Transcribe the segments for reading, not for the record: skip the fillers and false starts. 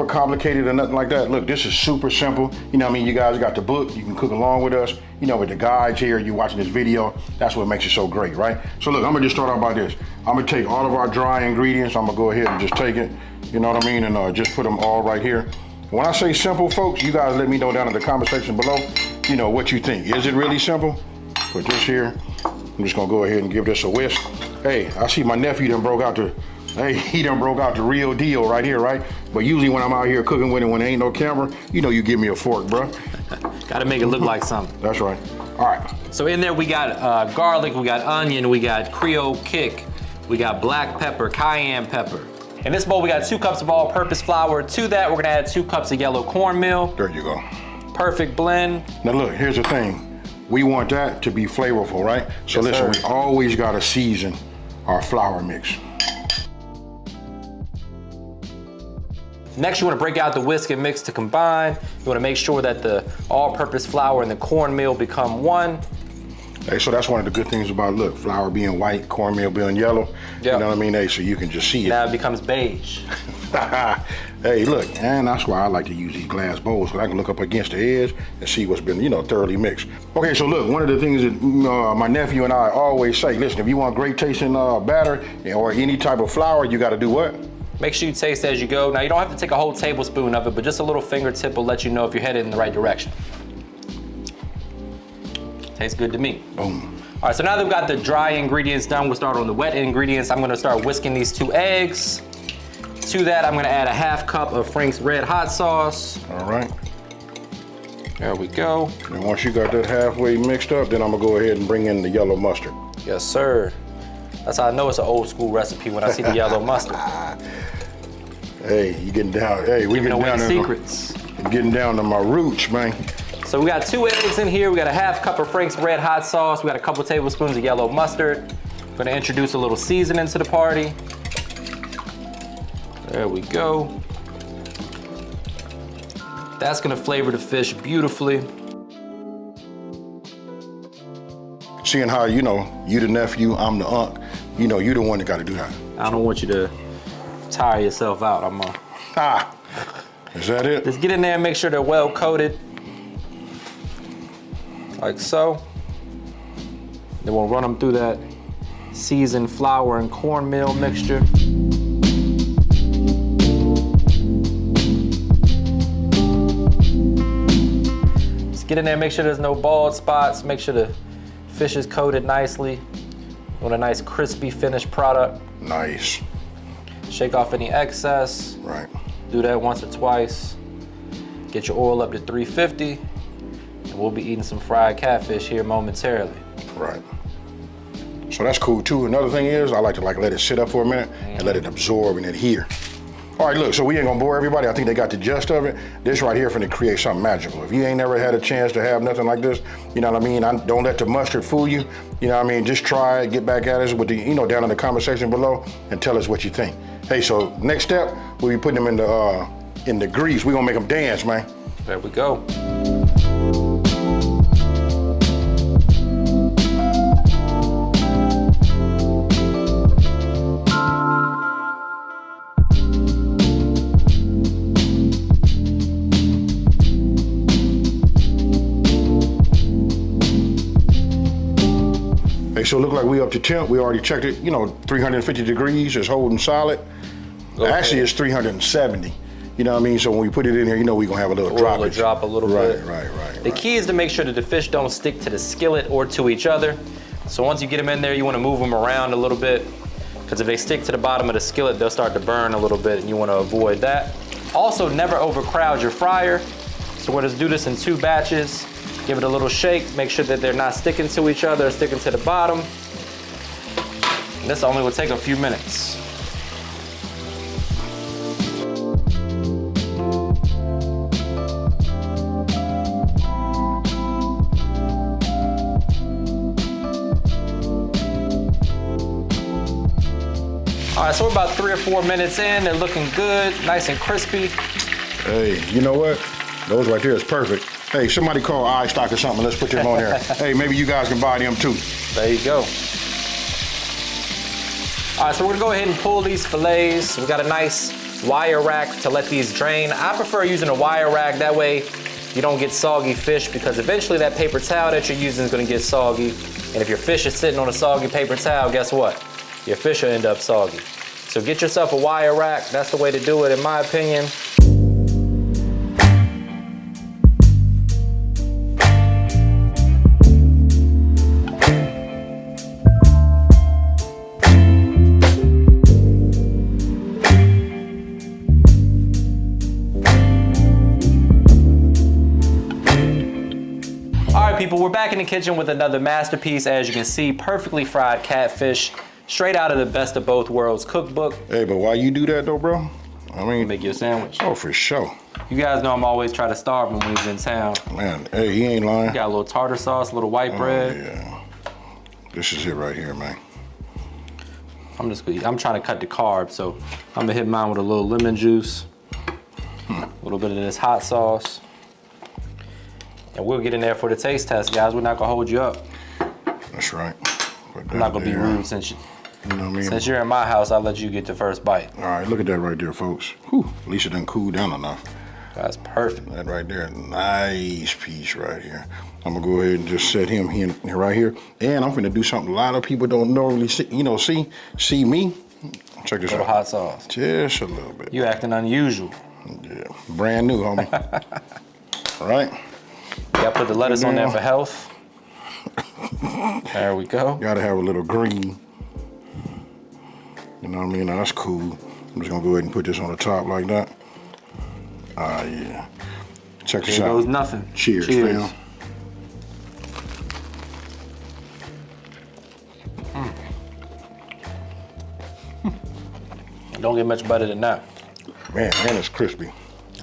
overcomplicated or nothing like that. Look, this is super simple. You know what I mean? You guys got the book. You can cook along with us. You know, with the guides here, you watching this video. That's what makes it so great, right? So look, I'm gonna just start out by this. I'm gonna take all of our dry ingredients. I'm gonna go ahead and just take it, you know what I mean? And just put them all right here. When I say simple, folks, you guys let me know down in the comment section below, you know, what you think. Is it really simple? Put this here. I'm just gonna go ahead and give this a whisk. Hey, I see my nephew done broke out the real deal right here, right? But usually when I'm out here cooking with it, when there ain't no camera, you know you give me a fork, bro. Gotta make it look like something. That's right. All right. So in there we got garlic, we got onion, we got Creole kick, we got black pepper, cayenne pepper. In this bowl we got 2 cups of all-purpose flour. To that we're gonna add 2 cups of yellow cornmeal. There you go. Perfect blend. Now look, here's the thing. We want that to be flavorful, right? So yes, listen, we always gotta season our flour mix. Next, you want to break out the whisk and mix to combine. You want to make sure that the all-purpose flour and the cornmeal become one. Hey, so that's one of the good things about, look, flour being white, cornmeal being yellow. Yep. You know what I mean? Hey, so you can just see it. Now it becomes beige. Hey, look, and that's why I like to use these glass bowls, because I can look up against the edge and see what's been, you know, thoroughly mixed. Okay, so look, one of the things that my nephew and I always say, listen, if you want great tasting batter or any type of flour, you got to do what? Make sure you taste as you go. Now you don't have to take a whole tablespoon of it, but just a little fingertip will let you know if you're headed in the right direction. Tastes good to me. Boom. All right, so now that we've got the dry ingredients done, we'll start on the wet ingredients. I'm gonna start whisking these 2 eggs. To that, I'm gonna add a 1/2 cup of Frank's red hot sauce. All right. There we go. And once you got that halfway mixed up, then I'm gonna go ahead and bring in the yellow mustard. Yes, sir. That's how I know it's an old school recipe when I see the yellow mustard. Hey, you getting down? Hey, we getting down to secrets. Getting down to my roots, man. So we got 2 eggs in here. We got a 1/2 cup of Frank's red hot sauce. We got a couple tablespoons of yellow mustard. I'm gonna introduce a little seasoning to the party. There we go. That's gonna flavor the fish beautifully. Seeing how, you know, you the nephew, I'm the unc, you know, you the one that gotta do that. I don't want you to tire yourself out. Is that it? Just get in there and make sure they're well coated. Like so. Then we'll run them through that seasoned flour and cornmeal mixture. Just get in there and make sure there's no bald spots. Make sure the fish is coated nicely. You want a nice crispy finished product. Nice. Shake off any excess. Right. Do that once or twice. Get your oil up to 350. And we'll be eating some fried catfish here momentarily. Right. So that's cool too. Another thing is, I like to let it sit up for a minute and let it absorb and adhere. All right, look, so we ain't gonna bore everybody. I think they got the gist of it. This right here finna create something magical. If you ain't never had a chance to have nothing like this, you know what I mean? Don't let the mustard fool you. You know what I mean? Just try it, get back at us with the, you know, down in the comment section below and tell us what you think. Hey, so next step, we'll be putting them in the grease. We're gonna make them dance, man. There we go. So it look like we up to temp. We already checked it, you know, 350 degrees, it's holding solid. Okay. Actually, it's 370. You know what I mean? So when we put it in here, you know we're gonna have a little droppage. Drop a little bit. Right. The key is to make sure that the fish don't stick to the skillet or to each other. So once you get them in there, you wanna move them around a little bit, because if they stick to the bottom of the skillet, they'll start to burn a little bit, and you wanna avoid that. Also, never overcrowd your fryer. So we're gonna do this in 2 batches. Give it a little shake, make sure that they're not sticking to each other or sticking to the bottom. And this only will take a few minutes. All right, so we're about 3 or 4 minutes in. They're looking good, nice and crispy. Hey, you know what? Those right there is perfect. Hey, somebody call iStock or something. Let's put them on there. Hey, maybe you guys can buy them too. There you go. All right, so we're gonna go ahead and pull these fillets. We got a nice wire rack to let these drain. I prefer using a wire rack, that way you don't get soggy fish, because eventually that paper towel that you're using is gonna get soggy. And if your fish is sitting on a soggy paper towel, guess what? Your fish will end up soggy. So get yourself a wire rack. That's the way to do it, in my opinion. People, we're back in the kitchen with another masterpiece. As you can see, perfectly fried catfish, straight out of the Best of Both Worlds cookbook. Hey, but why you do that though, bro? I mean, Make you a sandwich. Oh, for sure. You guys know I'm always trying to starve him when he's in town. Man, hey, he ain't lying. Got a little tartar sauce, a little white bread. Yeah. This is it right here, man. I'm trying to cut the carbs, so I'm gonna hit mine with a little lemon juice, a little bit of this hot sauce. And we'll get in there for the taste test, guys. We're not gonna hold you up. That's right. I'm not gonna be rude since you know what I mean? Since you're in my house, I'll let you get the first bite. All right, look at that right there, folks. Whew, at least it done cooled down enough. That's perfect. That right there, nice piece right here. I'm gonna go ahead and just set him here, right here. And I'm gonna do something a lot of people don't normally see, see me. Check this out. A little hot sauce. Just a little bit. You acting unusual. Yeah, brand new, homie. All right. Gotta put the lettuce on there for health. There we go. Gotta have a little green. You know what I mean? Now, that's cool. I'm just gonna go ahead and put this on the top like that. Ah, yeah. Check this out. There goes nothing. Cheers, fam. Don't get much better than that. Man, and it's crispy.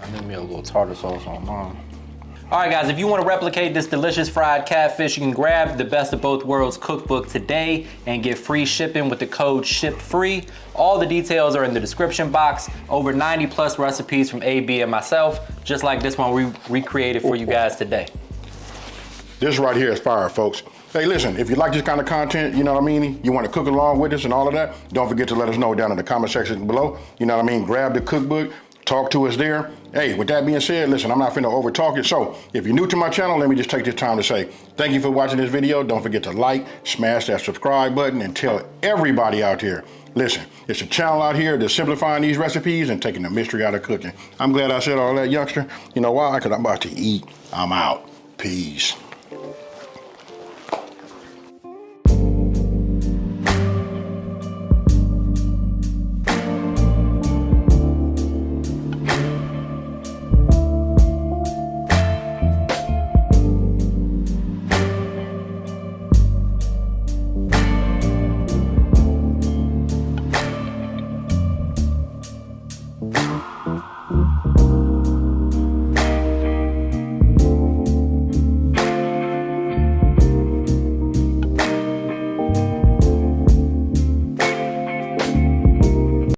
I need me a little tartar sauce on mine. All right, guys, if you want to replicate this delicious fried catfish, you can grab the Best of Both Worlds cookbook today and get free shipping with the code SHIPFREE. All the details are in the description box. Over 90 plus recipes from AB and myself, just like this one we recreated for you guys today. This right here is fire, folks. Hey, listen, if you like this kind of content, you know what I mean, you want to cook along with us and all of that, don't forget to let us know down in the comment section below. You know what I mean? Grab the cookbook, talk to us there. Hey, with that being said, listen, I'm not finna over talk it. So if you're new to my channel, let me just take this time to say thank you for watching this video. Don't forget to like, smash that subscribe button, and tell everybody out there, listen, it's a channel out here that's simplifying these recipes and taking the mystery out of cooking. I'm glad I said all that, youngster. You know why? Because I'm about to eat. I'm out. Peace.